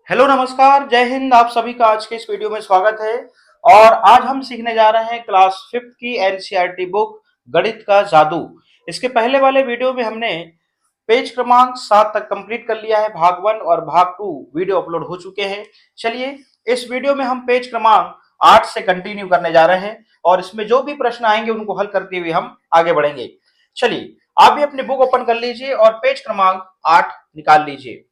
Hello नमस्कार जय हिंद। आप सभी का आज के इस वीडियो में स्वागत है। और आज हम सीखने जा रहे हैं क्लास 5th की एनसीईआरटी बुक गणित का जादू। इसके पहले वाले वीडियो में हमने पेज क्रमांक 7 तक कंप्लीट कर लिया है। भाग 1 और भाग 2 वीडियो अपलोड हो चुके हैं। चलिए इस वीडियो में हम पेज क्रमांक 8 से कंटिन्यू करने जा रहे हैं और इसमें जो भी प्रश्न आएंगे उनको हल करते हुए हम आगे बढ़ेंगे। चलिए आप भी अपनी बुक ओपन कर लीजिए और पेज क्रमांक 8 निकाल लीजिए।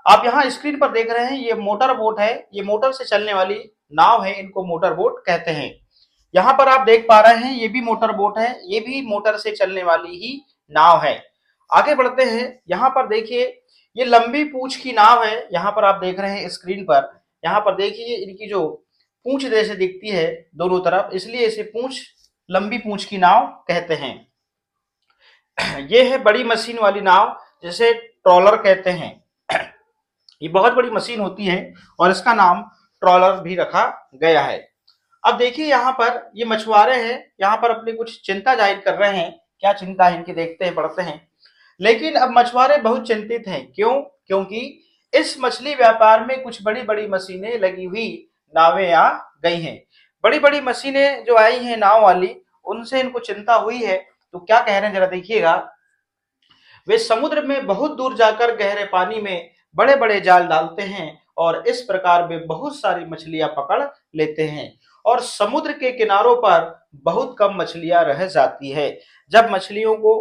आप यहाँ स्क्रीन पर देख रहे हैं ये मोटर बोट है। ये मोटर से चलने वाली नाव है, इनको मोटर बोट कहते हैं। यहाँ पर आप देख पा रहे हैं ये भी मोटर बोट है, ये भी मोटर से चलने वाली ही नाव है। आगे बढ़ते हैं। यहाँ पर देखिए ये लंबी पूंछ की नाव है। यहाँ पर आप देख रहे हैं स्क्रीन पर। यहाँ पर देखिए इनकी जो पूंछ जैसे दिखती है दोनों तरफ, इसलिए इसे पूंछ लंबी पूंछ की नाव कहते हैं। ये है बड़ी मशीन वाली नाव, जिसे ट्रॉलर कहते हैं। ये बहुत बड़ी मशीन होती है और इसका नाम ट्रॉलर भी रखा गया है। अब देखिए यहाँ पर ये मछुआरे हैं, यहाँ पर अपनी कुछ चिंता जाहिर कर रहे हैं। क्या चिंता है इनकी, देखते हैं पढ़ते हैं। लेकिन अब मछुआरे बहुत चिंतित हैं। क्यों? क्योंकि इस मछली व्यापार में कुछ बड़ी बड़ी मशीनें लगी हुई नावें आ गई हैं। बड़ी बड़ी मशीनें जो आई हैं नाव वाली, उनसे इनको चिंता हुई है। तो क्या कह रहे हैं जरा देखिएगा। वे समुद्र में बहुत दूर जाकर गहरे पानी में बड़े बड़े जाल डालते हैं और इस प्रकार वे बहुत सारी मछलियां पकड़ लेते हैं और समुद्र के किनारों पर बहुत कम मछलियां रह जाती है। जब मछलियों को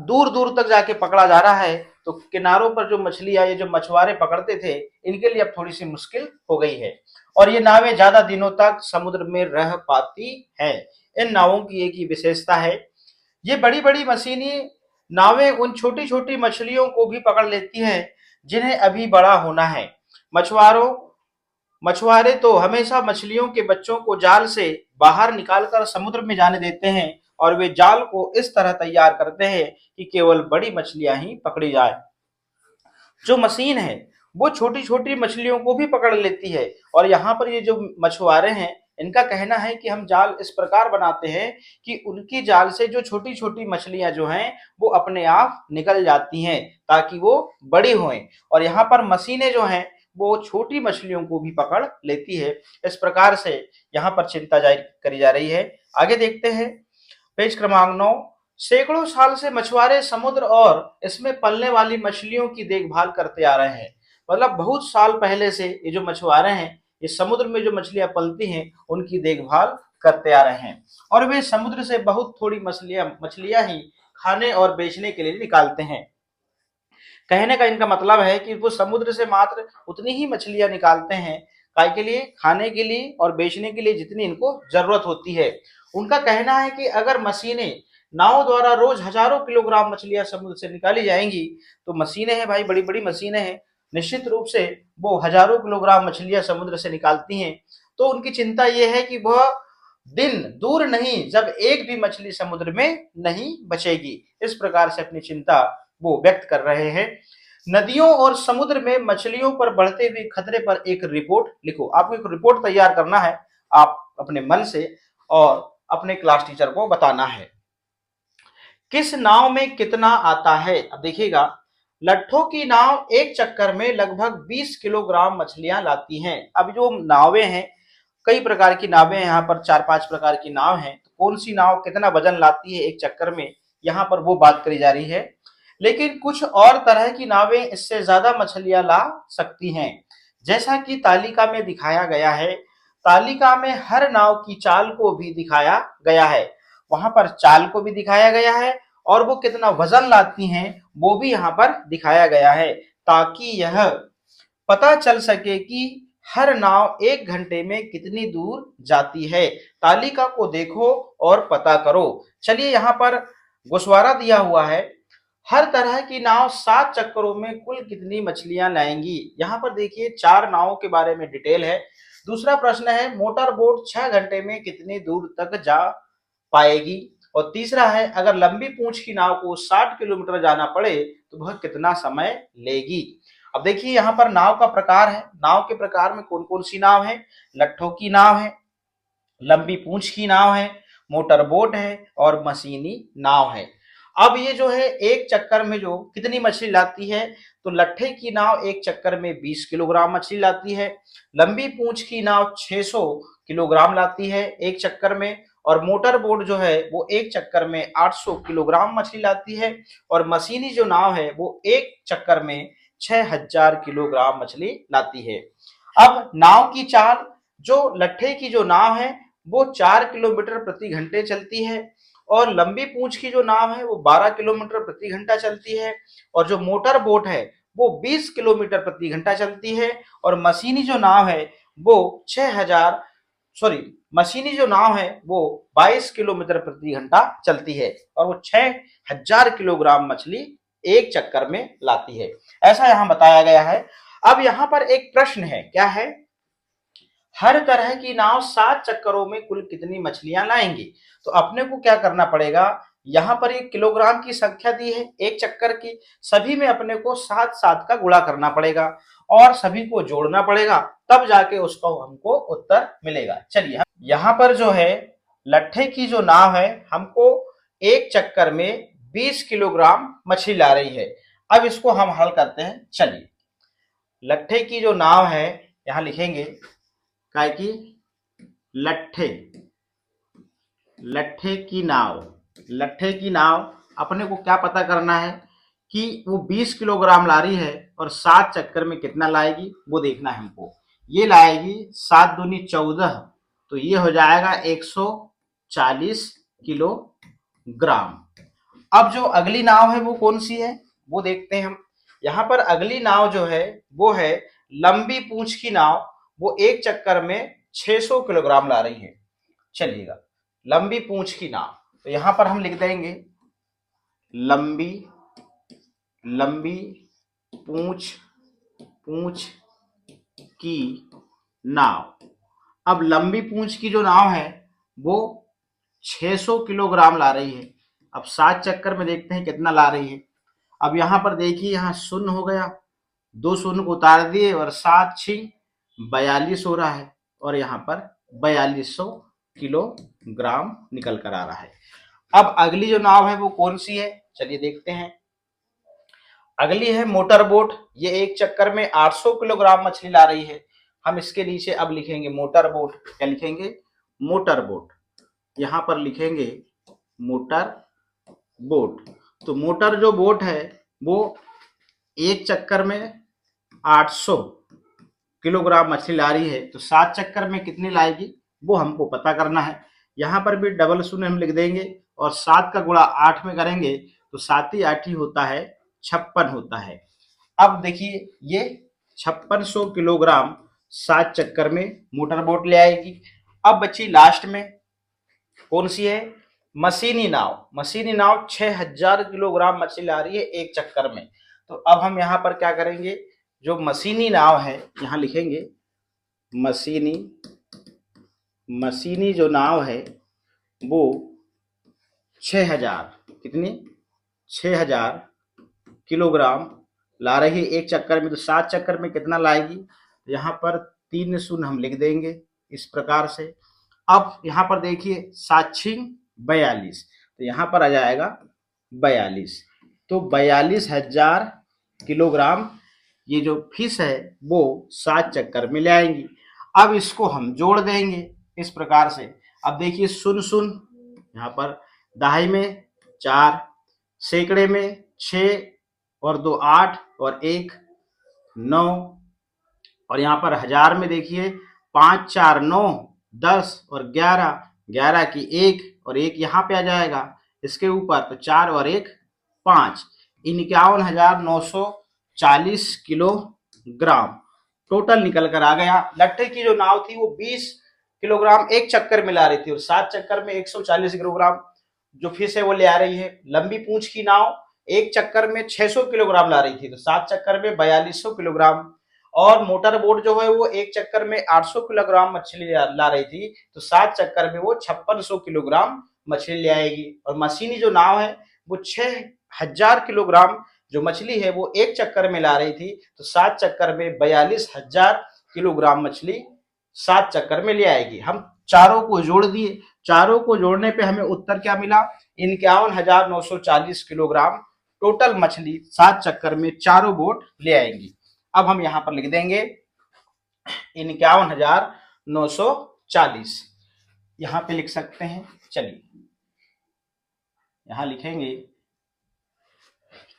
दूर दूर तक जाके पकड़ा जा रहा है तो किनारों पर जो मछलियां, ये जो मछुआरे पकड़ते थे, इनके लिए अब थोड़ी सी मुश्किल हो गई है और ये नावें ज्यादा दिनों तक समुद्र में रह पाती हैं। इन नावों की एक ही विशेषता है, ये बड़ी बड़ी मशीनी नावें उन छोटी छोटी मछलियों को भी पकड़ लेती हैं जिन्हें अभी बड़ा होना है। मछुआरों मछुआरे तो हमेशा मछलियों के बच्चों को जाल से बाहर निकालकर समुद्र में जाने देते हैं और वे जाल को इस तरह तैयार करते हैं कि केवल बड़ी मछलियां ही पकड़ी जाए। जो मशीन है वो छोटी छोटी मछलियों को भी पकड़ लेती है और यहाँ पर ये जो मछुआरे हैं, इनका कहना है कि हम जाल इस प्रकार बनाते हैं कि उनकी जाल से जो छोटी छोटी मछलियां जो हैं वो अपने आप निकल जाती हैं ताकि वो बड़ी हों। और यहाँ पर मशीनें जो हैं वो छोटी मछलियों को भी पकड़ लेती है। इस प्रकार से यहाँ पर चिंता जाहिर करी जा रही है। आगे देखते हैं पेज क्रमांक 9। सैकड़ों साल से मछुआरे समुद्र और इसमें पलने वाली मछलियों की देखभाल करते आ रहे हैं। मतलब बहुत साल पहले से ये जो मछुआरे हैं, ये समुद्र में जो मछलियां पलती हैं उनकी देखभाल करते आ रहे हैं और वे समुद्र से बहुत थोड़ी मछलियां ही खाने और बेचने के लिए निकालते हैं। कहने का इनका मतलब है कि वो समुद्र से मात्र उतनी ही मछलियां निकालते हैं काय के लिए, खाने के लिए और बेचने के लिए जितनी इनको जरूरत होती है। उनका कहना है कि अगर मशीनें नाव द्वारा रोज हजारों किलोग्राम मछलियां समुद्र से निकाली जाएंगी, तो मशीनें हैं भाई, बड़ी बड़ी मशीनें हैं, निश्चित रूप से वो हजारों किलोग्राम मछलियां समुद्र से निकालती हैं। तो उनकी चिंता यह है कि वह दिन दूर नहीं जब एक भी मछली समुद्र में नहीं बचेगी। इस प्रकार से अपनी चिंता वो व्यक्त कर रहे हैं। नदियों और समुद्र में मछलियों पर बढ़ते हुए खतरे पर एक रिपोर्ट लिखो। आपको एक रिपोर्ट तैयार करना है, आप अपने मन से, और अपने क्लास टीचर को बताना है। किस नाव में कितना आता है? अब देखिएगा, लट्ठों की नाव एक चक्कर में लगभग 20 किलोग्राम मछलियां लाती हैं। अब जो नावें हैं, कई प्रकार की नावें हैं, यहाँ पर 4-5 प्रकार की नाव हैं। तो कौन सी नाव कितना वजन लाती है एक चक्कर में, यहाँ पर वो बात करी जा रही है। लेकिन कुछ और तरह की नावें इससे ज्यादा मछलियां ला सकती हैं, जैसा कि तालिका में दिखाया गया है। तालिका में हर नाव की चाल को भी दिखाया गया है। वहां पर चाल को भी दिखाया गया है और वो कितना वजन लाती हैं वो भी यहाँ पर दिखाया गया है, ताकि यह पता चल सके कि हर नाव 1 घंटे में कितनी दूर जाती है। तालिका को देखो और पता करो। चलिए यहाँ पर गोशवारा दिया हुआ है। हर तरह की नाव 7 चक्करों में कुल कितनी मछलियां लाएंगी? यहाँ पर देखिए 4 नावों के बारे में डिटेल है। दूसरा प्रश्न है मोटर बोट 6 घंटे में कितनी दूर तक जा पाएगी? और तीसरा है अगर लंबी पूंछ की नाव को 60 किलोमीटर जाना पड़े तो वह कितना समय लेगी? अब देखिए यहाँ पर नाव का प्रकार है। नाव के प्रकार में कौन कौन सी नाव है? लट्ठों की नाव है, लंबी पूंछ की नाव है, मोटर बोट है और मशीनी नाव है। अब ये जो है एक चक्कर में जो कितनी मछली लाती है, तो लट्ठे की नाव एक चक्कर में 20 किलोग्राम मछली लाती है, लंबी पूंछ की नाव 600 किलोग्राम लाती है एक चक्कर में, और मोटर बोट जो है वो एक चक्कर में 800 किलोग्राम मछली लाती है, और मशीनी जो नाव है वो एक चक्कर में 6000 किलोग्राम मछली लाती है। अब नाव की चाल, जो लट्ठे की जो नाव है वो 4 किलोमीटर प्रति घंटे चलती है, और लंबी पूंछ की जो नाव है वो 12 किलोमीटर प्रति घंटा चलती है, और जो मोटर बोट है वो 20 किलोमीटर प्रति घंटा चलती है, और मशीनी जो नाव है वो 22 किलोमीटर प्रति घंटा चलती है, और वो 6000 किलोग्राम मछली एक चक्कर में लाती है। ऐसा यहाँ बताया गया है। अब यहाँ पर एक प्रश्न है, क्या है, हर तरह की नाव 7 चक्करों में कुल कितनी मछलियां लाएंगी। तो अपने को क्या करना पड़ेगा, यहाँ पर एक किलोग्राम की संख्या दी है एक चक्कर की, सभी में अपने को 7 का गुणा करना पड़ेगा और सभी को जोड़ना पड़ेगा, तब जाके उसका हमको उत्तर मिलेगा। चलिए, यहाँ पर जो है लट्ठे की जो नाव है हमको एक चक्कर में 20 किलोग्राम मछली ला रही है। अब इसको हम हल करते हैं। चलिए, लट्ठे की जो नाव है यहाँ लिखेंगे काय की लट्ठे की नाव अपने को क्या पता करना है कि वो 20 किलोग्राम ला रही है और 7 चक्कर में कितना लाएगी वो देखना है हमको। ये लाएगी 7 दूनी 14, तो ये हो जाएगा 140 किलोग्राम। अब जो अगली नाव है वो कौन सी है वो देखते हैं हम। यहाँ पर अगली नाव जो है वो है लंबी पूंछ की नाव, वो एक चक्कर में 600 किलोग्राम ला रही है। चलिएगा, लंबी पूंछ की नाव, तो यहां पर हम लिख देंगे लंबी पूंछ की नाव। अब लंबी पूंछ की जो नाव है वो 600 किलोग्राम ला रही है। अब 7 चक्कर में देखते हैं कितना ला रही है। अब यहां पर देखिए, यहां शून्य हो गया, 2 शून्य को उतार दिए और 7 6 42 हो रहा है, और यहाँ पर 4200 किलोग्राम निकल कर आ रहा है। अब अगली जो नाव है वो कौन सी है, चलिए देखते हैं। अगली है मोटर बोट, ये एक चक्कर में 800 किलोग्राम मछली ला रही है। हम इसके नीचे अब लिखेंगे मोटर बोट। क्या लिखेंगे, मोटर बोट। यहाँ पर लिखेंगे मोटर बोट। तो मोटर जो बोट है वो एक चक्कर में 800 किलोग्राम मछली ला रही है, तो 7 चक्कर में कितनी लाएगी वो हमको पता करना है। यहाँ पर भी डबल शून्य हम लिख देंगे और 7 का गुणा 8 में करेंगे तो 7 ही 8 ही होता है, 56 होता है। अब देखिए, ये 5600 किलोग्राम 7 चक्कर में मोटर बोट ले आएगी। अब बची लास्ट में कौन सी है, मशीनी नाव 6000 किलोग्राम मछली ला रही है एक चक्कर में। तो अब हम यहाँ पर क्या करेंगे, जो मशीनी नाव है यहाँ लिखेंगे मशीनी जो नाव है वो 6000 किलोग्राम ला रही है एक चक्कर में। तो 7 चक्कर में कितना लाएगी, यहाँ पर 3 शून्य हम लिख देंगे इस प्रकार से। अब यहाँ पर देखिए 7 6 42, तो यहाँ पर आ जाएगा 42। तो 42,000 किलोग्राम ये जो फिश है वो 7 चक्कर में ले आएंगी। अब इसको हम जोड़ देंगे इस प्रकार से। अब देखिए, शून्य शून्य, यहाँ पर दहाई में 4, सैकड़े में 6 और 2 8 और 1 9, और यहाँ पर हजार में देखिए 5 4 9 10 और 11 की 1 और 1 यहाँ पे आ जाएगा इसके ऊपर, तो 4 और 1 5, 51,940 किलोग्राम टोटल निकल कर आ गया। लट्ठे की जो नाव थी वो 20 किलोग्राम एक चक्कर में ला रही थी और 7 चक्कर में 140 किलोग्राम जो फिश है वो ले आ रही है। लंबी पूंछ की नाव एक चक्कर में 600 किलोग्राम ला रही थी, तो 7 चक्कर में 4200 किलोग्राम। और मोटर बोट जो है वो एक चक्कर में 800 किलोग्राम मछली ला रही थी, तो 7 चक्कर में वो 5600 किलोग्राम मछली ले आएगी। और मशीनी जो नाव है वो 6000 किलोग्राम जो मछली है वो एक चक्कर में ला रही थी, तो 7 चक्कर में 42,000 किलोग्राम मछली 7 चक्कर में ले आएगी। हम चारों को जोड़ दिए चारों को जोड़ने पे हमें उत्तर क्या मिला, 51,940 किलोग्राम टोटल मछली 7 चक्कर में चारों बोट ले आएंगी। अब हम यहां पर लिख देंगे 51,940, यहां पे लिख सकते हैं। चलिए यहां लिखेंगे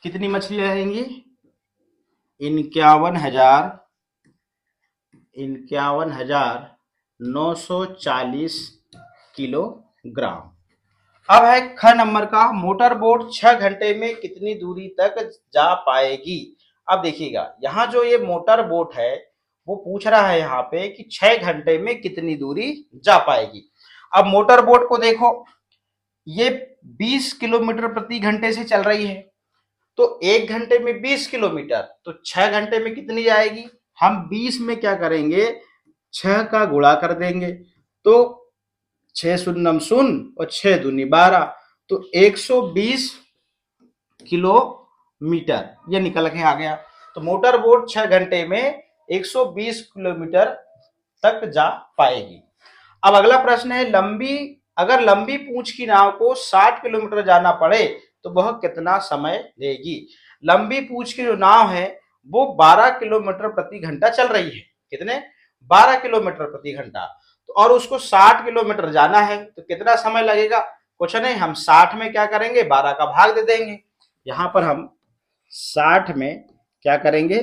कितनी मछली रहेंगी, 51,940 किलोग्राम। अब है ख नंबर का, मोटर बोट 6 घंटे में कितनी दूरी तक जा पाएगी। अब देखिएगा यहाँ जो ये मोटर बोट है वो पूछ रहा है यहाँ पे कि 6 घंटे में कितनी दूरी जा पाएगी। अब मोटर बोट को देखो, ये 20 किलोमीटर प्रति घंटे से चल रही है, तो 1 घंटे में 20 किलोमीटर, तो 6 घंटे में कितनी जाएगी। हम 20 में क्या करेंगे, 6 का गुणा कर देंगे, तो 6 शून्यम शून्य और 6 दूनी 12, तो 120 किलोमीटर ये निकल के आ गया। तो मोटर बोट 6 घंटे में 120 किलोमीटर तक जा पाएगी। अब अगला प्रश्न है, अगर लंबी पूंछ की नाव को 60 किलोमीटर जाना पड़े तो वह कितना समय लेगी। लंबी पूंछ की जो नाव है वो 12 किलोमीटर प्रति घंटा चल रही है। कितने, 12 किलोमीटर प्रति घंटा, तो और उसको 60 किलोमीटर जाना है तो कितना समय लगेगा। कुछ नहीं, हम 60 में क्या करेंगे, 12 का भाग दे देंगे। यहां पर हम 60 में क्या करेंगे,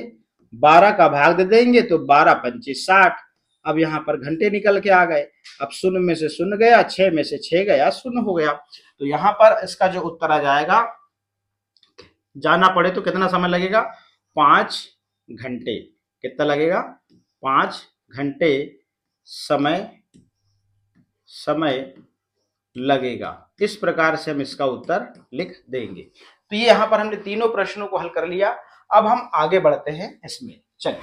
12 का भाग दे देंगे, तो 12 पंचे 60। अब यहाँ पर घंटे निकल के आ गए। अब शून्य में से शून्य गया, 6 में से 6 गया, शून्य हो गया। तो यहाँ पर इसका जो उत्तर आ जाएगा, जाना पड़े तो कितना समय लगेगा, 5 घंटे। कितना लगेगा, 5 घंटे समय लगेगा। इस प्रकार से हम इसका उत्तर लिख देंगे। तो ये यहाँ पर हमने तीनों प्रश्नों को हल कर लिया। अब हम आगे बढ़ते हैं इसमें। चलिए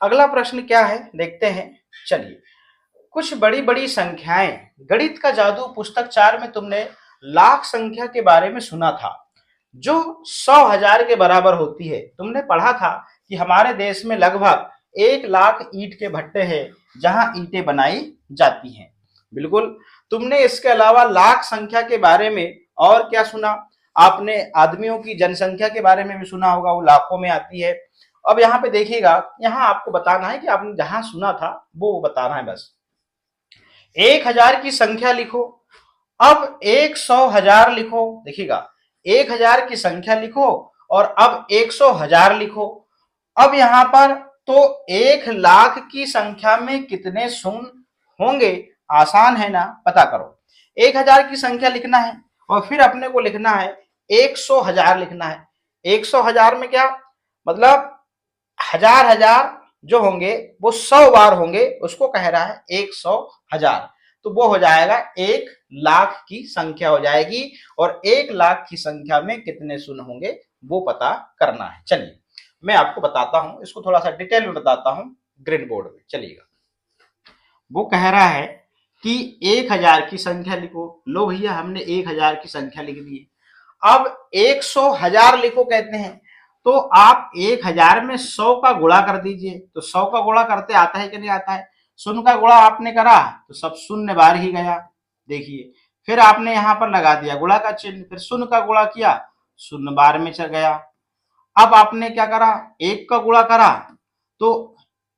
अगला प्रश्न क्या है देखते हैं। चलिए, कुछ बड़ी बड़ी संख्याएं, गणित का जादू पुस्तक 4 में तुमने लाख संख्या के बारे में सुना था जो 100,000 के बराबर होती है। तुमने पढ़ा था कि हमारे देश में लगभग 1 लाख ईंट के भट्टे हैं जहां ईंटें बनाई जाती हैं। बिल्कुल। तुमने इसके अलावा लाख संख्या के बारे में और क्या सुना, आपने आदमियों की जनसंख्या के बारे में भी सुना होगा, वो लाखों में आती है। अब यहाँ पे देखिएगा, यहाँ आपको बताना है कि आपने जहां सुना था वो बताना है बस। 1,000 की संख्या लिखो, अब 100,000 लिखो। देखिएगा 1,000 की संख्या लिखो और अब 100,000 लिखो। अब यहाँ पर तो 1 लाख की संख्या में कितने शून्य होंगे, आसान है ना, पता करो। 1,000 की संख्या लिखना है और फिर अपने को लिखना है 100,000 लिखना है। 100,000 में क्या मतलब, हजार हजार जो होंगे वो 100 बार होंगे, उसको कह रहा है 100,000, तो वो हो जाएगा 1 लाख की संख्या हो जाएगी। और 1 लाख की संख्या में कितने शून्य होंगे वो पता करना है। चलिए मैं आपको बताता हूं, इसको थोड़ा सा डिटेल में बताता हूं ग्रीन बोर्ड में। चलिएगा, वो कह रहा है कि 1,000 की संख्या लिखो। लो भैया, हमने 1,000 की संख्या लिख दी। अब 100,000 लिखो कहते हैं, तो आप 1,000 में 100 का गुणा कर दीजिए। तो 100 का गुणा करते आता है कि नहीं आता है। शून्य का गुणा आपने करा तो सब शून्य बार ही गया। देखिए, फिर आपने यहां पर लगा दिया गुणा का चिन्ह, फिर शून्य का गुणा किया, शून्य बार में चल गया। अब आपने क्या करा, 1 का गुणा करा तो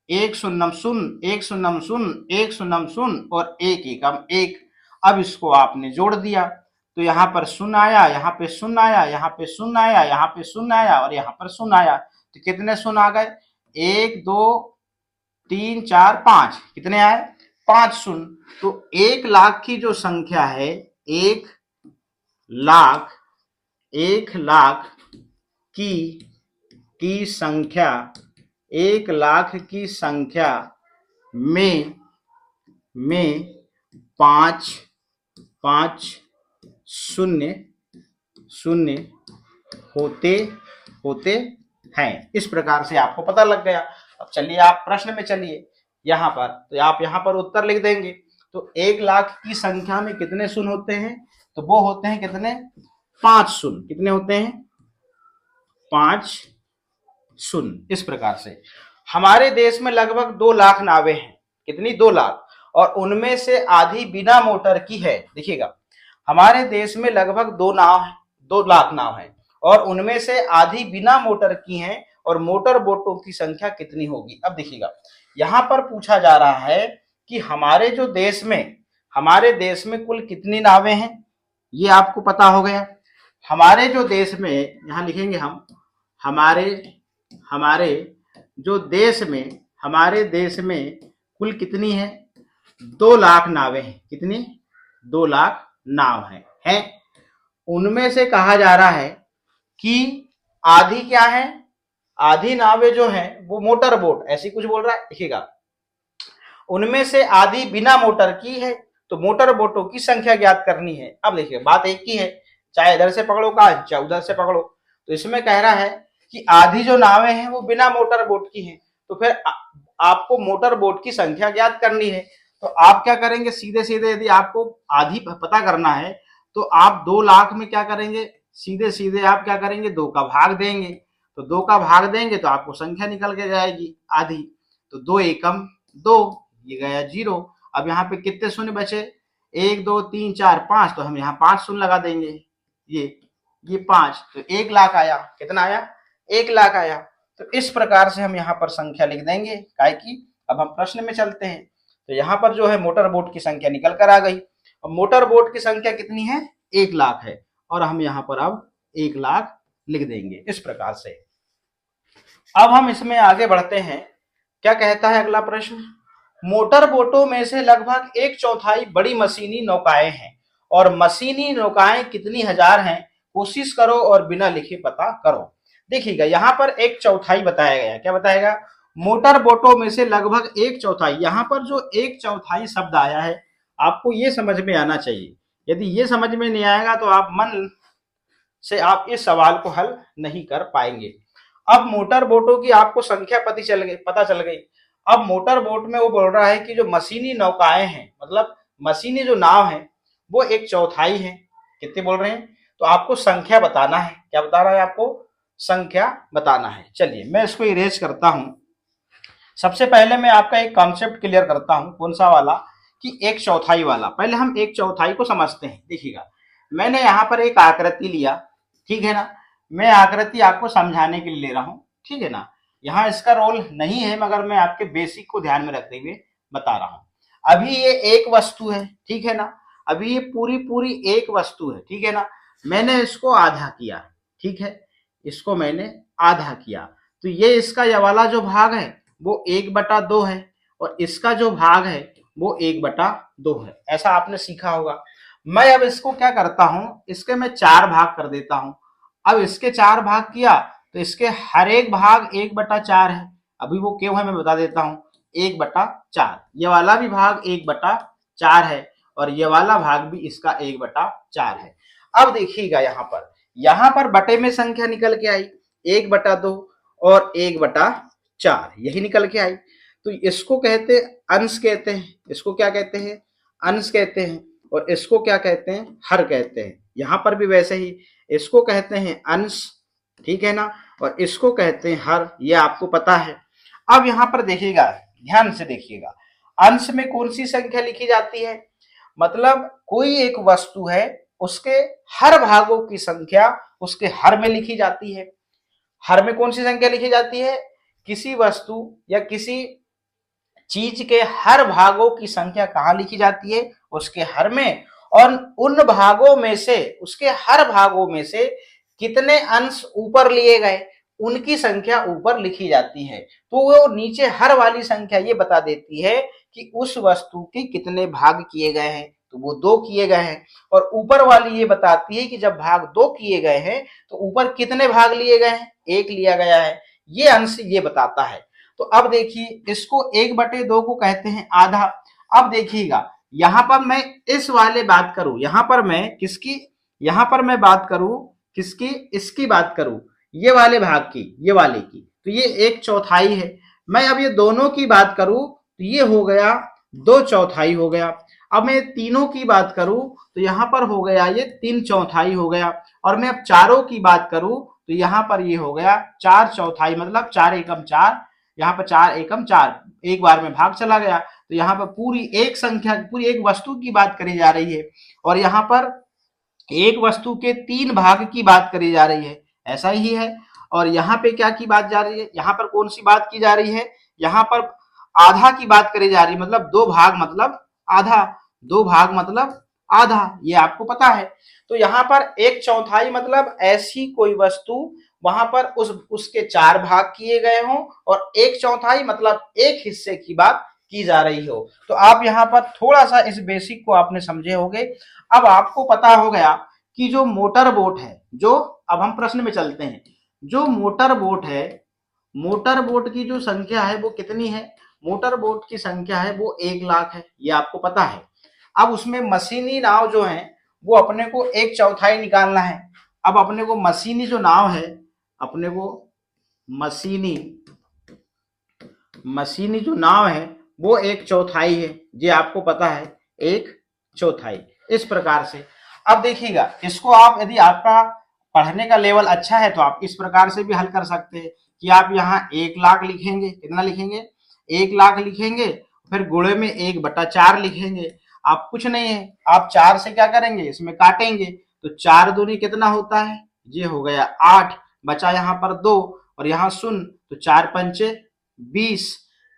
1 शून्यम शून्य, 1 शून्यम शून्य, 1 शून्यम शून्य और 1 एकम 1। अब इसको आपने जोड़ दिया तो यहाँ पर शून्य आया, यहाँ पे शून्य आया, यहाँ पे शून्य आया, यहाँ पे शून्य आया और यहाँ पर शून्य आया। तो कितने शून्य आ गए, 1 2 3 4 5, कितने आए, 5 शून्य। तो 1 लाख की जो संख्या है, 1 लाख की संख्या, 1 लाख की संख्या में 5 शून्य होते हैं। इस प्रकार से आपको पता लग गया। अब चलिए आप प्रश्न में चलिए, यहाँ पर तो आप यहाँ पर उत्तर लिख देंगे। तो 1 लाख की संख्या में कितने शून्य होते हैं, तो वो होते हैं कितने, 5 शून्य। कितने होते हैं, 5 शून्य। इस प्रकार से हमारे देश में लगभग 2 लाख नावें हैं। कितनी, 2 लाख। और उनमें से आधी बिना मोटर की है। देखिएगा, हमारे देश में लगभग 2 लाख नाव है और उनमें से आधी बिना मोटर की हैं और मोटर बोटों की संख्या कितनी होगी। अब देखिएगा, यहां पर पूछा जा रहा है कि हमारे देश में कुल कितनी नावें हैं, ये आपको पता हो गया। हमारे जो देश में, यहां लिखेंगे हम, हमारे हमारे जो देश में हमारे देश में कुल कितनी है, 2 लाख नावें हैं। कितनी? 2 लाख नाव हैं। उनमें से कहा जा रहा है कि आधी क्या है, आधी नावें जो हैं वो मोटर बोट, ऐसी कुछ बोल रहा है। देखिएगा, उनमें से आधी बिना मोटर की है, तो मोटर बोटों की संख्या ज्ञात करनी है। अब देखिए, बात एक ही है, चाहे इधर से पकड़ो काज, चाहे उधर से पकड़ो। तो इसमें कह रहा है कि आधी जो नावें हैं वो बिना मोटर बोट की हैं, तो फिर आपको मोटर बोट की संख्या ज्ञात करनी है। तो आप क्या करेंगे, सीधे सीधे यदि आपको आधी पता करना है तो आप 2 लाख में क्या करेंगे, सीधे सीधे आप क्या करेंगे, 2 का भाग देंगे। तो 2 का भाग देंगे तो आपको संख्या निकल के जाएगी आधी। तो 2 एकम 2, ये गया 0। अब यहाँ पे कितने शून्य बचे, 1 2 3 4 5, तो हम यहाँ 5 शून्य लगा देंगे। ये 5, तो 1 लाख आया। कितना आया? 1 लाख आया। तो इस प्रकार से हम यहाँ पर संख्या लिख देंगे, काहे की अब हम प्रश्न में चलते हैं। तो यहाँ पर जो है मोटर बोट की संख्या निकल कर आ गई। अब मोटर बोट की संख्या कितनी है, 1 लाख है, और हम यहाँ पर अब 1 लाख लिख देंगे इस प्रकार से। अब हम इसमें आगे बढ़ते हैं। क्या कहता है अगला प्रश्न, मोटर बोटों में से लगभग 1/4 बड़ी मशीनी नौकाएं हैं और मशीनी नौकाएं कितनी हजार हैं, कोशिश करो और बिना लिखे पता करो। देखिएगा, यहाँ पर 1/4 बताया गया। क्या बताएगा? मोटर बोटों में से लगभग 1/4। यहाँ पर जो 1/4 शब्द आया है, आपको ये समझ में आना चाहिए। यदि ये समझ में नहीं आएगा तो आप मन से आप इस सवाल को हल नहीं कर पाएंगे। अब मोटर बोटों की आपको संख्या पता चल गई। अब मोटर बोट में वो बोल रहा है कि जो मशीनी नौकाएं हैं, मतलब मशीनी जो नाव है, वो 1/4 है। कितने बोल रहे हैं? तो आपको संख्या बताना है। क्या बता रहा है? आपको संख्या बताना है। चलिए मैं इसको इरेज करता हूं। सबसे पहले मैं आपका एक कॉन्सेप्ट क्लियर करता हूं। कौन सा वाला? कि 1/4 वाला। पहले हम 1/4 को समझते हैं। देखिएगा, मैंने यहाँ पर एक आकृति लिया, ठीक है ना। मैं आकृति आपको समझाने के लिए ले रहा हूं, ठीक है ना। यहाँ इसका रोल नहीं है, मगर मैं आपके बेसिक को ध्यान में रखते हुए बता रहा हूं। अभी ये एक वस्तु है, ठीक है ना। अभी ये पूरी एक वस्तु है, ठीक है ना। मैंने इसको आधा किया, ठीक है, इसको मैंने आधा किया। तो ये इसका ये वाला जो भाग है वो 1/2 है, और इसका जो भाग है वो 1/2 है। ऐसा आपने सीखा होगा। मैं अब इसको क्या करता हूं, इसके मैं 4 भाग कर देता हूं। अब इसके 4 भाग किया तो इसके हर एक भाग 1/4 है। अभी वो क्यों है मैं बता देता हूं। 1/4, ये वाला भी भाग 1/4 है, और ये वाला भाग भी इसका 1/4 है। अब देखिएगा, यहाँ पर बटे में संख्या निकल के आई 1/2 और 1/4, यही निकल के आई। तो इसको कहते हैं अंश कहते हैं। इसको क्या कहते हैं? अंश कहते हैं। और इसको क्या कहते हैं? हर कहते हैं। यहाँ पर भी वैसे ही, इसको कहते हैं अंश, ठीक है ना, और इसको कहते हैं हर। ये आपको पता है। अब यहाँ पर देखिएगा, ध्यान से देखिएगा, अंश में कौन सी संख्या लिखी जाती है? मतलब कोई एक वस्तु है, उसके हर भागों की संख्या उसके हर में लिखी जाती है। हर में कौन सी संख्या लिखी जाती है? किसी वस्तु या किसी चीज के हर भागों की संख्या कहाँ लिखी जाती है? उसके हर में। और उन भागों में से, उसके हर भागों में से कितने अंश ऊपर लिए गए, उनकी संख्या ऊपर लिखी जाती है। तो वो नीचे हर वाली संख्या ये बता देती है कि उस वस्तु के कितने भाग किए गए हैं। तो वो 2 किए गए हैं। और ऊपर वाली ये बताती है कि जब भाग 2 किए गए हैं तो ऊपर कितने भाग लिए गए हैं? 1 लिया गया है। ये अंश ये बताता है। तो अब देखिए, इसको 1/2 को कहते हैं आधा। अब देखिएगा, यहां पर मैं इस वाले बात करूं, यहां पर मैं बात करूं किसकी? इसकी बात करूं, ये वाले भाग की, ये वाले की, तो ये 1/4 है। मैं अब ये दोनों की बात करूं तो ये हो गया 2/4 हो गया। अब मैं तीनों की बात करूं तो यहां पर हो गया ये 3/4 हो गया। और मैं अब चारों की बात करूं तो यहां पर ये हो गया 4/4, मतलब 4 एकम 4। यहाँ पर 4 एकम 4, एक बार में भाग चला गया। तो यहाँ पर पूरी एक संख्या, पूरी एक वस्तु की बात करी जा रही है, और यहाँ पर एक वस्तु के 3 भाग की बात करी जा रही है, ऐसा ही है। और यहाँ पे क्या की बात जा रही है, यहाँ पर कौन सी बात की जा रही है, यहाँ पर आधा की बात करी जा रही है, मतलब 2 भाग मतलब आधा, 2 भाग मतलब आधा, ये आपको पता है। तो यहाँ पर 1/4 मतलब ऐसी कोई वस्तु वहां पर उसके 4 भाग किए गए हों, और 1/4 मतलब एक हिस्से की बात की जा रही हो। तो आप यहाँ पर थोड़ा सा इस बेसिक को आपने समझे होंगे। अब आपको पता हो गया कि जो मोटर बोट है, जो, अब हम प्रश्न में चलते हैं, जो मोटर बोट है, मोटर बोट की जो संख्या है वो कितनी है, मोटर बोट की संख्या है वो 1,00,000 है, ये आपको पता है। अब उसमें मशीनी नाव जो है वो अपने को 1/4 निकालना है। अब अपने को मशीनी जो नाव है, अपने को मशीनी मशीनी जो नाव है वो 1/4 है, ये आपको पता है, 1/4 इस प्रकार से। अब देखिएगा, इसको आप, यदि आपका पढ़ने का लेवल अच्छा है तो आप इस प्रकार से भी हल कर सकते हैं कि आप यहाँ 1,00,000 लिखेंगे, कितना लिखेंगे, 1,00,000 लिखेंगे, फिर गुणे में 1/4 लिखेंगे। आप कुछ नहीं है, आप 4 से क्या करेंगे, इसमें काटेंगे, तो 4 दूनी कितना होता है, ये हो गया 8, बचा यहाँ पर 2 और यहाँ शून्य, तो 4 पंचे 20,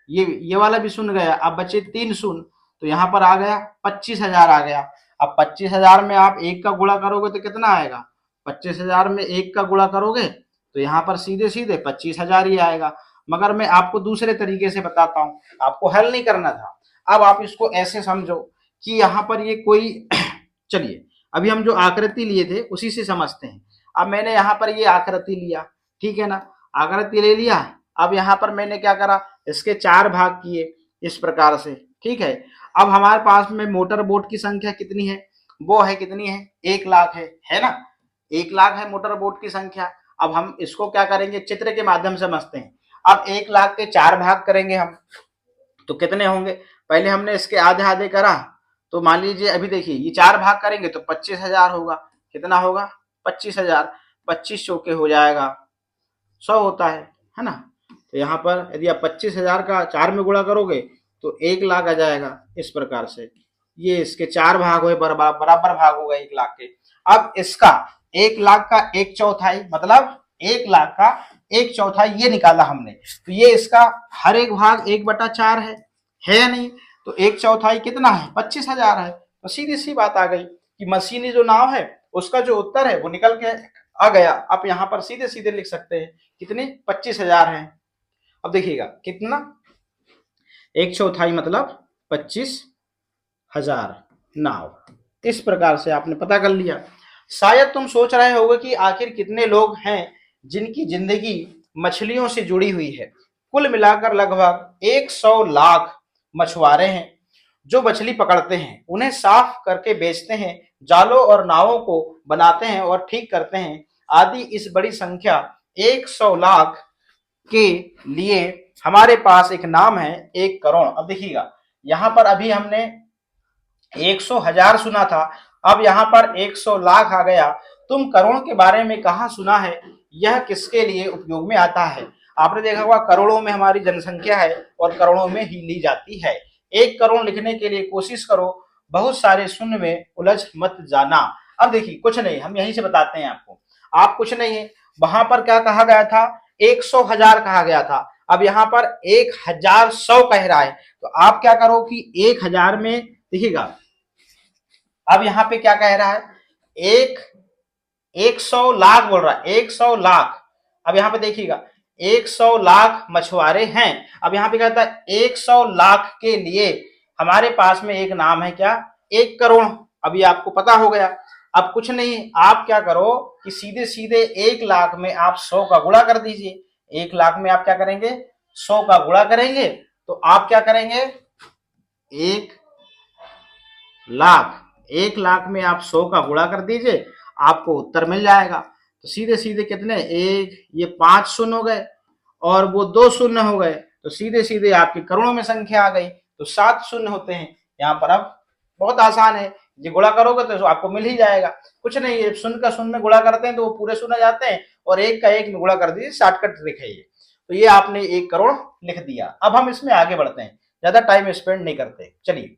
ये वाला भी शून्य गया, अब बचे 3 शून्य, तो यहाँ पर आ गया 25,000 आ गया। अब 25,000 में आप 1 का गुणा करोगे तो कितना आएगा, 25,000 में 1 का गुणा करोगे तो यहाँ पर सीधे सीधे 25,000 ही आएगा। मगर मैं आपको दूसरे तरीके से बताता हूँ, आपको हल नहीं करना था। अब आप इसको ऐसे समझो कि यहाँ पर ये कोई चलिए अभी हम जो आकृति लिए थे उसी से समझते हैं। अब मैंने यहाँ पर ये आकृति लिया, ठीक है ना, आकृति ले लिया। अब यहाँ पर मैंने क्या करा, इसके 4 भाग किए इस प्रकार से, ठीक है। अब हमारे पास में मोटर बोट की संख्या कितनी है, वो है कितनी है, 1,00,000 है ना, 1,00,000 है मोटर बोट की संख्या। अब हम इसको क्या करेंगे, चित्र के माध्यम से समझते हैं। अब 1,00,000 के 4 भाग करेंगे हम, तो कितने होंगे, पहले हमने इसके आधे आधे करा, तो मान लीजिए अभी देखिए ये 4 भाग करेंगे तो 25,000 होगा, कितना होगा, 25,000, 25 चौके हो जाएगा 100 होता है ना। तो यहाँ पर यदि आप 25,000 का 4 में गुणा करोगे तो 1,00,000 आ जाएगा इस प्रकार से। ये इसके 4 भाग हुए, बराबर भाग होगा 1,00,000 के। अब इसका 1,00,000 का 1/4 मतलब 1,00,000 का 1/4 ये निकाला हमने, तो ये इसका हर एक भाग 1/4 है या नहीं, तो 1/4 कितना है, 25,000 है। तो सीधी सी बात आ गई कि मशीनी जो नाव है उसका जो उत्तर है वो निकल के आ गया। आप यहाँ पर सीधे सीधे लिख सकते हैं कितने, 25,000 है। अब देखिएगा कितना, 1/4 मतलब 25,000 नाव, इस प्रकार से आपने पता कर लिया। शायद तुम सोच रहे होगे कि आखिर कितने लोग हैं जिनकी जिंदगी मछलियों से जुड़ी हुई है। कुल मिलाकर लगभग 100 लाख मछुआरे हैं जो मछली पकड़ते हैं, उन्हें साफ करके बेचते हैं, जालों और नावों को बनाते हैं और ठीक करते हैं आदि। इस बड़ी संख्या 100 लाख के लिए हमारे पास एक नाम है, 1 करोड़। अब देखिएगा यहाँ पर अभी हमने 100,000 सुना था, अब यहाँ पर 100 लाख आ गया। तुम करोड़ के बारे में कहाँ सुना है, यह किसके लिए उपयोग में आता है। आपने देखा होगा करोड़ों में हमारी जनसंख्या है और करोड़ों में ही ली जाती है। 1 करोड़ लिखने के लिए कोशिश करो, बहुत सारे शून्य में उलझ मत जाना। अब देखिए कुछ नहीं, हम यहीं से बताते हैं आपको, आप कुछ नहीं है, वहां पर क्या कहा गया था, 100,000 कहा गया था, अब यहाँ पर 1,100 कह रहा है। तो आप क्या करो कि 1,000 में देखिएगा, अब यहाँ पे क्या कह रहा है, 100 लाख बोल रहा है, 100 लाख। अब यहाँ पे देखिएगा 100 लाख मछुआरे हैं। अब यहाँ पे कहता है 100 लाख के लिए हमारे पास में एक नाम है क्या, 1 करोड़। अभी आपको पता हो गया। अब कुछ नहीं, आप क्या करो कि सीधे सीधे 1,00,000 में आप 100 का गुणा कर दीजिए। 1,00,000 में आप क्या करेंगे, 100 का गुणा करेंगे, तो आप क्या करेंगे, 1,00,000 में आप 100 का गुणा कर दीजिए, आपको उत्तर मिल जाएगा। तो सीधे सीधे कितने, एक, ये 5 शून्य हो गए और वो 2 शून्य हो गए, तो सीधे सीधे आपकी करोड़ों में संख्या आ गई, तो 7 शून्य होते हैं यहाँ पर। अब बहुत आसान है, ये गुणा करोगे तो आपको मिल ही जाएगा। कुछ नहीं है, शून्य का शून्य में गुणा करते हैं तो वो पूरे शून्य जाते हैं, और 1 का 1 में गुणा कर दीजिए, शॉर्टकट ट्रिक है ये। तो ये आपने 1 करोड़ लिख दिया। अब हम इसमें आगे बढ़ते हैं, ज्यादा टाइम स्पेंड नहीं करते। चलिए,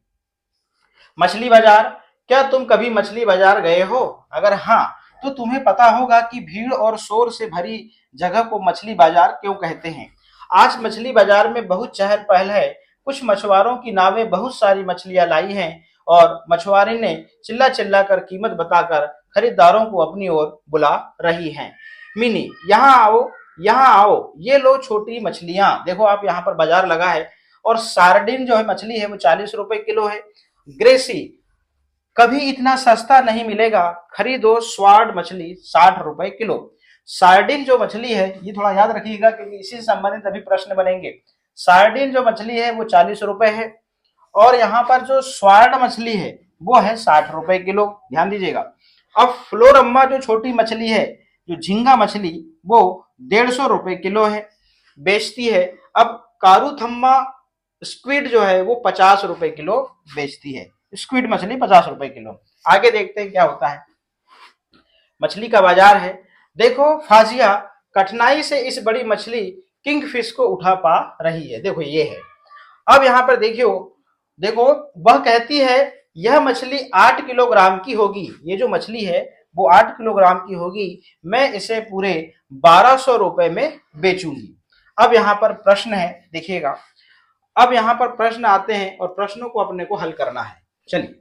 मछली बाजार। क्या तुम कभी मछली बाजार गए हो? अगर हाँ, तो तुम्हें पता होगा कि भीड़ और शोर से भरी जगह को मछली बाजार क्यों कहते हैं। आज मछली बाजार में बहुत चहल पहल है। कुछ मछुआरों की नावें बहुत सारी मछलियां लाई हैं और मछुआरे ने चिल्ला चिल्ला कर कीमत बताकर खरीदारों को अपनी ओर बुला रही हैं। मिनी, यहाँ आओ, यहाँ आओ, ये लो छोटी मछलियां। देखो आप, यहाँ पर बाजार लगा है और सार्डिन जो है मछली है वो 40 रुपए किलो है। ग्रेसी, कभी इतना सस्ता नहीं मिलेगा, खरीदो स्वाड मछली 60 रुपए किलो। सार्डिन जो मछली है, ये थोड़ा याद रखिएगा क्योंकि इसी से संबंधित अभी प्रश्न बनेंगे। सार्डिन जो मछली है वो 40 रुपए है और यहाँ पर जो स्वाड मछली है वो है 60 रुपए किलो, ध्यान दीजिएगा। अब फ्लोरम्मा जो छोटी मछली है, जो झींगा मछली, वो 150 रुपए किलो है, बेचती है। अब कारूथम्मा स्क्विड जो है वो 50 रुपए किलो बेचती है। स्क्विड मछली 50 रुपए किलो। आगे देखते हैं क्या होता है। मछली का बाजार है। देखो फाजिया कठिनाई से इस बड़ी मछली किंग फिश को उठा पा रही है। देखो ये है। अब यहाँ पर देखियो, देखो वह कहती है यह मछली 8 किलोग्राम की होगी। ये जो मछली है वो 8 किलोग्राम की होगी। मैं इसे पूरे 1200 रुपए में बेचूंगी। अब यहाँ पर प्रश्न है, देखिएगा। अब यहाँ पर प्रश्न आते हैं और प्रश्नों को अपने को हल करना है। चलिए,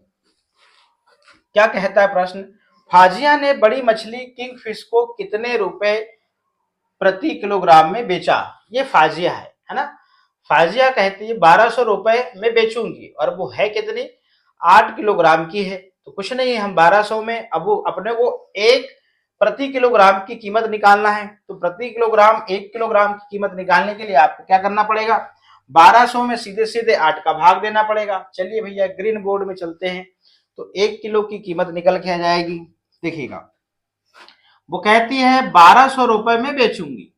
क्या कहता है प्रश्न। फाजिया ने बड़ी मछली किंग फिश को कितने रुपए प्रति किलोग्राम में बेचा। ये फाजिया है ना। फाजिया कहती है 1200 रुपए में बेचूंगी और वो है कितनी, 8 किलोग्राम की है। तो कुछ नहीं है, हम 1200 में, अब वो अपने को एक प्रति किलोग्राम की कीमत निकालना है। तो प्रति किलोग्राम 1 किलोग्राम की कीमत निकालने के लिए आपको क्या करना पड़ेगा, 1200 में सीधे सीधे 8 का भाग देना पड़ेगा। चलिए भैया ग्रीन बोर्ड में चलते हैं। तो 1 किलो की कीमत निकल के आ जाएगी। देखिएगा, वो कहती है 1200 रुपए में बेचूंगी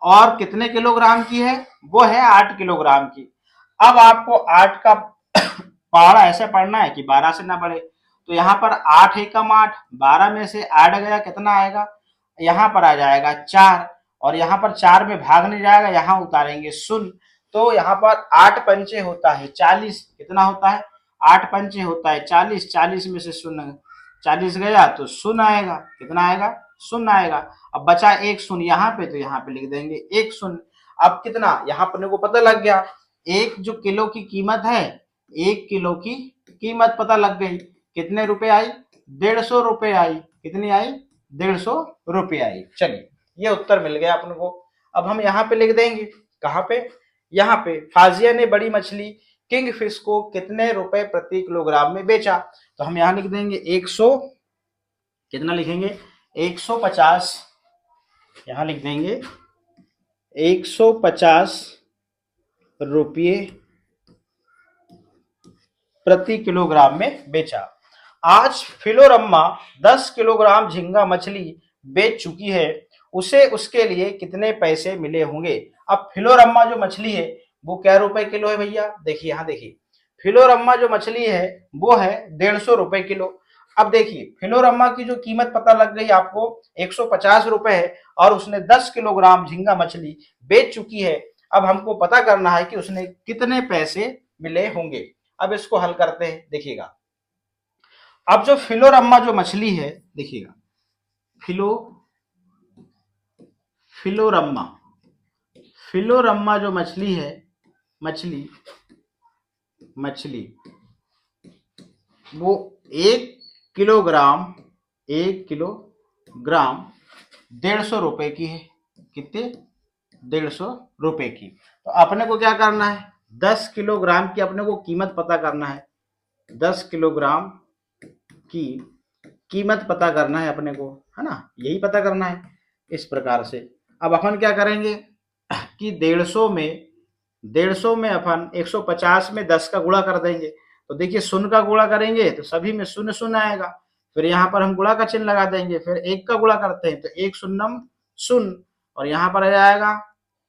और कितने किलोग्राम की है, वो है 8 किलोग्राम की। अब आपको 8 का पहाड़ा ऐसे पढ़ना है कि 12 से ना बढ़े। तो यहाँ पर 8 एकम 8, 12 में से 8 गया, कितना आएगा, यहाँ पर आ जाएगा 4 और यहाँ पर 4 में भाग नहीं जाएगा, यहाँ उतारेंगे 0। तो यहाँ पर 8 पंचे होता है 40, कितना होता है, 8 पंचे होता है 40, 40 में से 0, 40 गया तो 0 आएगा, कितना आएगा, 0 आएगा। अब बचा 1 0 यहाँ पे, तो यहाँ पे लिख देंगे 1 0। अब कितना, यहाँ अपने को पता लग गया, एक जो किलो की कीमत है, 1 किलो की कीमत पता लग गई, कितने रुपए आई, 150 रुपए आई। कितनी आई, 150 रुपए आई। चलिए, ये उत्तर मिल गया अपन को। अब हम यहाँ पे लिख देंगे, कहाँ पे, यहाँ पे, फाजिया ने बड़ी मछली किंग फिश को कितने रुपए प्रति किलोग्राम में बेचा। तो हम यहाँ लिख देंगे 100, कितना लिखेंगे, 150, यहाँ लिख देंगे 150 रुपये प्रति किलोग्राम में बेचा। आज फिलोरम्मा 10 किलोग्राम झींगा मछली बेच चुकी है, उसे उसके लिए कितने पैसे मिले होंगे। अब फिलोरम्मा जो मछली है वो क्या रुपए किलो है भैया, देखिए यहाँ देखिए, फिलोरम्मा जो मछली है वो है 150 रुपए किलो। अब देखिए फिलोरम्मा की जो कीमत पता लग गई आपको 150 रुपए है और उसने 10 किलोग्राम झींगा मछली बेच चुकी है। अब हमको पता करना है कि उसने कितने पैसे मिले होंगे। अब इसको हल करते हैं, देखिएगा। अब जो फिलोरम्मा जो मछली है, देखिएगा, फिलोरम्मा फिलोरम्मा जो मछली है, मछली वो 1 किलोग्राम 150 रुपए की है। कितने, 150 रुपए की। तो अपने को क्या करना है, 10 किलोग्राम की अपने को कीमत पता करना है। 10 किलोग्राम की कीमत पता करना है अपने को, है ना, यही पता करना है इस प्रकार से। अब अपन क्या करेंगे कि 150 में अपन 150 में 10 का गुणा कर देंगे। तो देखिए 0 का गुणा करेंगे तो सभी में 0 0 आएगा, फिर यहाँ पर हम गुणा का चिन्ह लगा देंगे, फिर 1 का गुणा करते हैं तो 1 0 0 और यहाँ पर आ जाएगा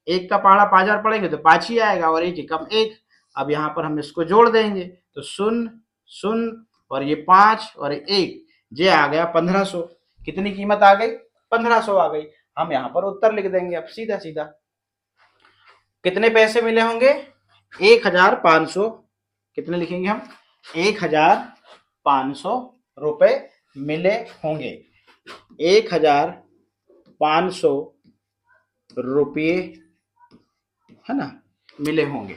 1 का पहाड़ा 5 बार पढ़ेंगे तो 5 ही आएगा और 1 एकम 1। अब यहाँ पर हम इसको जोड़ देंगे तो 0 0 और ये 5 और 1, ये आ गया 1500। कितनी कीमत आ गई, 1500 आ गई। हम यहाँ पर उत्तर लिख देंगे अब सीधा सीधा। कितने पैसे मिले होंगे, 1,500, कितने लिखेंगे हम? 1,500 रुपए मिले होंगे। 1,500 रुपये, है ना, मिले होंगे।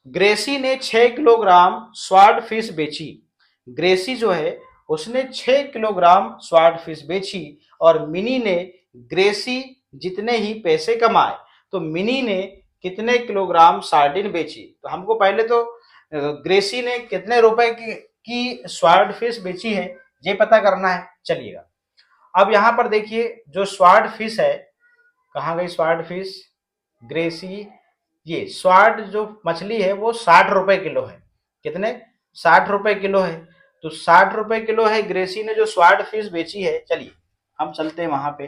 ग्रेसी ने 6 किलोग्राम स्वाड फिश बेची। ग्रेसी जो है उसने 6 किलोग्राम स्वाड फिश बेची और मिनी ने ग्रेसी जितने ही पैसे कमाए। तो मिनी ने कितने किलोग्राम सार्डिन बेची? तो हमको पहले तो ग्रेसी ने कितने रुपए की स्वाड फिश बेची है ये पता करना है। चलिएगा, अब यहां पर देखिए जो स्वाड फिश है, कहाँ गई स्वाड फिश? ग्रेसी, ये स्वाड जो मछली है वो 60 रुपए किलो है। कितने? 60 रुपए किलो है। तो 60 रुपए किलो है ग्रेसी ने जो स्वाड फिश बेची है। चलिए हम चलते हैं वहां पे।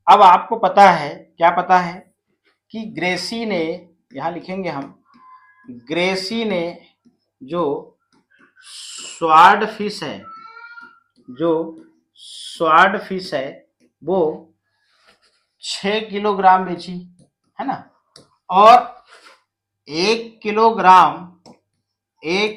अब आपको पता है, क्या पता है कि ग्रेसी ने, यहां लिखेंगे हम, ग्रेसी ने जो स्वाड फिश है, जो स्वाड फिश है वो 6 किलोग्राम बेची, है ना। और 1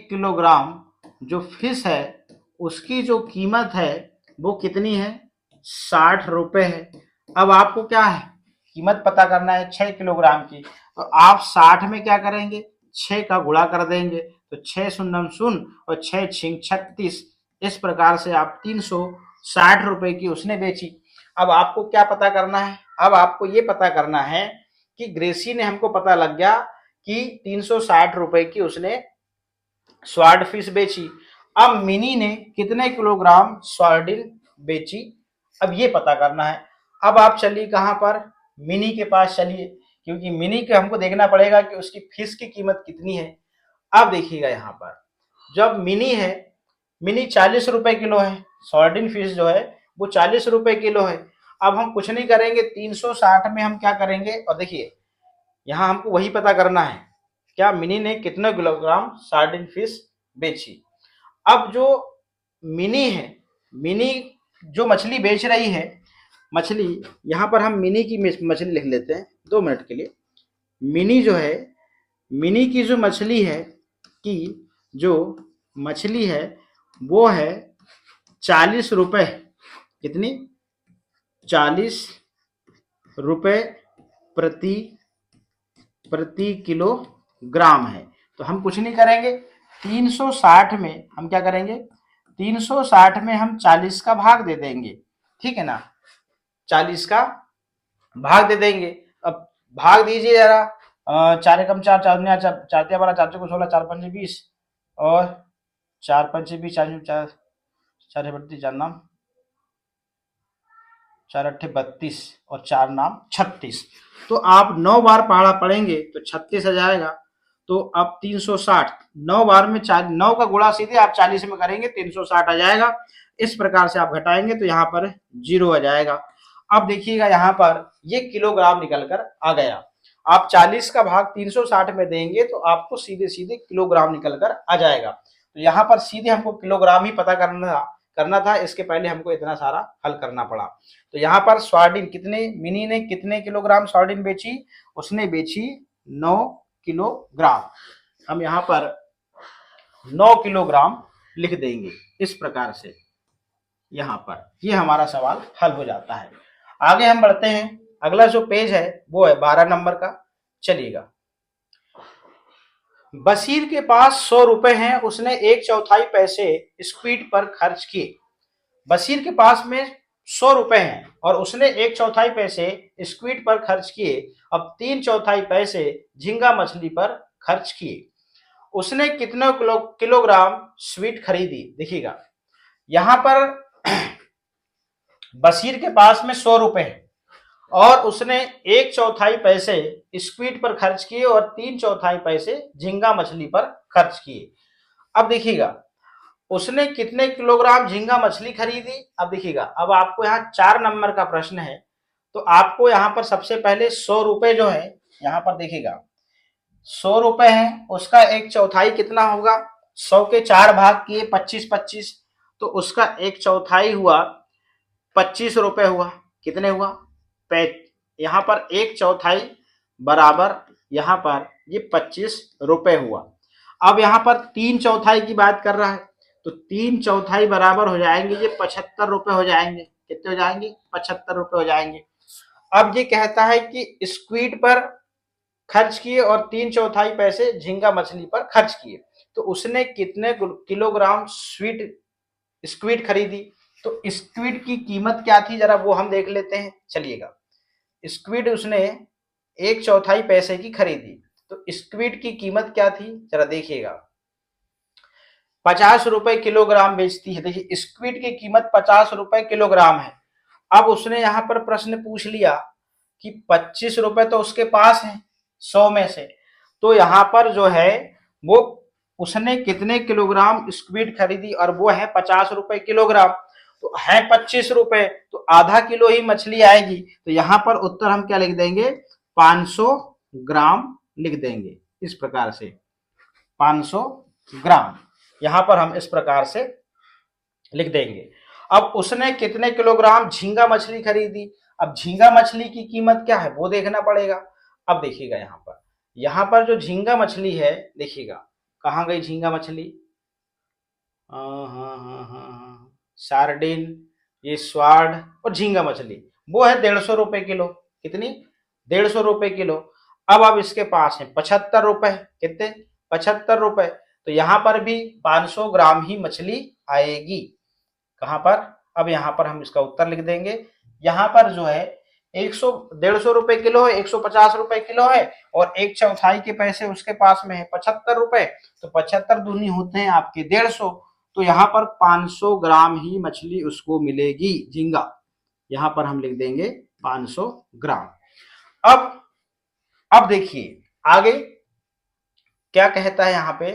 किलोग्राम जो फिश है उसकी जो कीमत है वो कितनी है? 60 रुपए है। अब आपको क्या है, कीमत पता करना है 6 किलोग्राम की। तो आप 60 में क्या करेंगे? 6 का गुणा कर देंगे। तो 6 शून्य शून्य और 6 छिंग 36, इस प्रकार से आप 360 रुपए की उसने बेची। अब आपको क्या पता करना है? अब आपको ये पता करना है कि ग्रेसी ने, हमको पता लग गया कि 360 रुपए की उसने स्वार्ड फिश बेची। अब मिनी ने कितने किलोग्राम स्वार्डिन बेची, अब ये पता करना है। अब आप चलिए कहां पर? मिनी के पास चलिए, क्योंकि मिनी के हमको देखना पड़ेगा कि उसकी फिश की कीमत कितनी है। अब देखिएगा यहां पर जब मिनी है, मिनी 40 रुपए किलो है, स्वार्डिन फिश जो है वो 40 रुपए किलो है। अब हम कुछ नहीं करेंगे, 360 में हम क्या करेंगे? और देखिए यहां हमको वही पता करना है, क्या मिनी ने कितने किलोग्राम सार्डिन फिश बेची। अब जो मिनी है, मिनी जो मछली बेच रही है, मछली, यहां पर हम मिनी की मछली लिख लेते हैं 2 मिनट के लिए। मिनी जो है, मिनी की जो मछली है, की जो मछली है वो है 40 रुपए। कितनी? 40 रुपए प्रति किलोग्राम है। तो हम कुछ नहीं करेंगे, 360 में हम क्या करेंगे? 360 में हम 40 का भाग दे देंगे, ठीक है ना। 40 का भाग दे देंगे। अब भाग दीजिए जरा, 4 एकम 4, 4 4 12, 4 चौको 16, 4 पंजे 20 और 4 पंजे 20, 4 4 4 32, 4 नाम 4 अट्ठे 32 और 4 नाम 36। तो आप 9 बार पहाड़ा पढ़ेंगे तो 36 आ जाएगा। तो अब 360 9 बार में 9 का गुणा सीधे आप 40 में करेंगे, 360 आ जाएगा। इस प्रकार से आप घटाएंगे तो यहाँ पर 0 आ जाएगा। अब देखिएगा यहाँ पर ये किलोग्राम निकल कर आ गया। आप 40 का भाग 360 में देंगे तो आपको सीधे सीधे किलोग्राम निकल कर आ जाएगा। तो यहाँ पर सीधे हमको किलोग्राम ही पता करना था, इसके पहले हमको इतना सारा हल करना पड़ा। तो यहाँ पर स्वार्डिन कितने, मिनी ने कितने किलोग्राम स्वार्डिन बेची? उसने बेची 9 किलोग्राम। हम यहाँ पर 9 किलोग्राम लिख देंगे इस प्रकार से। यहाँ पर ये हमारा सवाल हल हो जाता है। आगे हम बढ़ते हैं, अगला जो पेज है वो है 12 नंबर का। चलिएगा, बशीर के पास 100 रुपए हैं, उसने 1/4 पैसे स्क्वीड पर खर्च किए। बशीर के पास में 100 रुपए हैं और उसने 1/4 पैसे स्क्वीड पर खर्च किए। अब 3/4 पैसे झींगा मछली पर खर्च किए। उसने कितने किलोग्राम स्वीट खरीदी? देखिएगा यहां पर बशीर के पास में 100 रुपए हैं और उसने 1/4 पैसे स्क्वीड पर खर्च किए और 3/4 पैसे झींगा मछली पर खर्च किए। अब देखिएगा उसने कितने किलोग्राम झींगा मछली खरीदी। अब देखिएगा, अब आपको यहाँ 4 नंबर का प्रश्न है, तो आपको यहाँ पर सबसे पहले 100 रुपए जो है, यहाँ पर देखिएगा 100 रुपए है, उसका 1/4 कितना होगा? 100 के 4 भाग किए 25, तो उसका 1/4 हुआ 25 रुपए हुआ। कितने हुआ? यहाँ पर 1/4 बराबर यहाँ पर ये 25 रुपए हुआ। अब यहाँ पर 3/4 की बात कर रहा है, तो 3/4 बराबर हो जाएंगे ये 75 रुपए हो जाएंगे। कितने हो जाएंगे? 75 रुपए हो जाएंगे। अब ये कहता है कि स्क्वीड पर खर्च किए और 3/4 पैसे झींगा मछली पर खर्च किए, तो उसने कितने किलोग्राम स्वीट स्क्वीड खरीदी? तो स्क्वीड की कीमत क्या थी जरा वो हम देख लेते हैं, चलिएगा। स्क्वीड उसने 1/4 पैसे की खरीदी, तो स्क्वीड की कीमत क्या थी जरा देखिएगा। 50 रुपए किलोग्राम बेचती है। देखिए स्क्वीड की कीमत 50 रुपए किलोग्राम है। अब उसने यहां पर प्रश्न पूछ लिया कि 25 रुपए तो उसके पास है 100 में से, तो यहां पर जो है वो उसने कितने किलोग्राम स्क्वीड खरीदी, और वो है 50 रुपए किलोग्राम। तो है 25 रुपए, तो आधा किलो ही मछली आएगी। तो यहां पर उत्तर हम क्या लिख देंगे? 500 ग्राम लिख देंगे इस प्रकार से, 500 ग्राम यहां पर हम इस प्रकार से लिख देंगे। अब उसने कितने किलोग्राम झींगा मछली खरीदी? अब झींगा मछली की कीमत क्या है वो देखना पड़ेगा। अब देखिएगा यहाँ पर जो झींगा मछली है, देखिएगा कहाँ गई झींगा मछली? हाँ हाँ हाँ हाँ हाँ, सार्डिन, ये स्वाड और झींगा मछली, वो है 150 रुपए किलो। कितनी? 150 रुपए किलो। अब इसके पास है 75 रुपए। कितने? 75 रुपए। तो यहाँ पर भी 500 ग्राम ही मछली आएगी। कहाँ पर? अब यहाँ पर हम इसका उत्तर लिख देंगे। यहाँ पर जो है 150 रुपए किलो है, 150 रुपए किलो है, और 1/4 के पैसे उसके पास में है 75 रुपए। तो 75 दूनी होते हैं आपके 150, तो यहाँ पर 500 ग्राम ही मछली उसको मिलेगी झींगा। यहाँ पर हम लिख देंगे 500 ग्राम। अब देखिए आगे क्या कहता है यहाँ पे,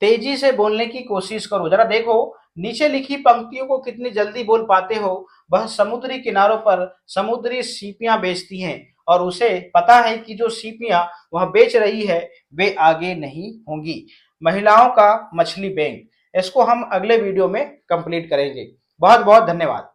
तेजी से बोलने की कोशिश करो। जरा देखो नीचे लिखी पंक्तियों को कितनी जल्दी बोल पाते हो। वह समुद्री किनारों पर समुद्री सीपियां बेचती हैं और उसे पता है कि जो सीपियां वह बेच रही है वे आगे नहीं होंगी। महिलाओं का मछली बैंक, इसको हम अगले वीडियो में कंप्लीट करेंगे। बहुत बहुत धन्यवाद।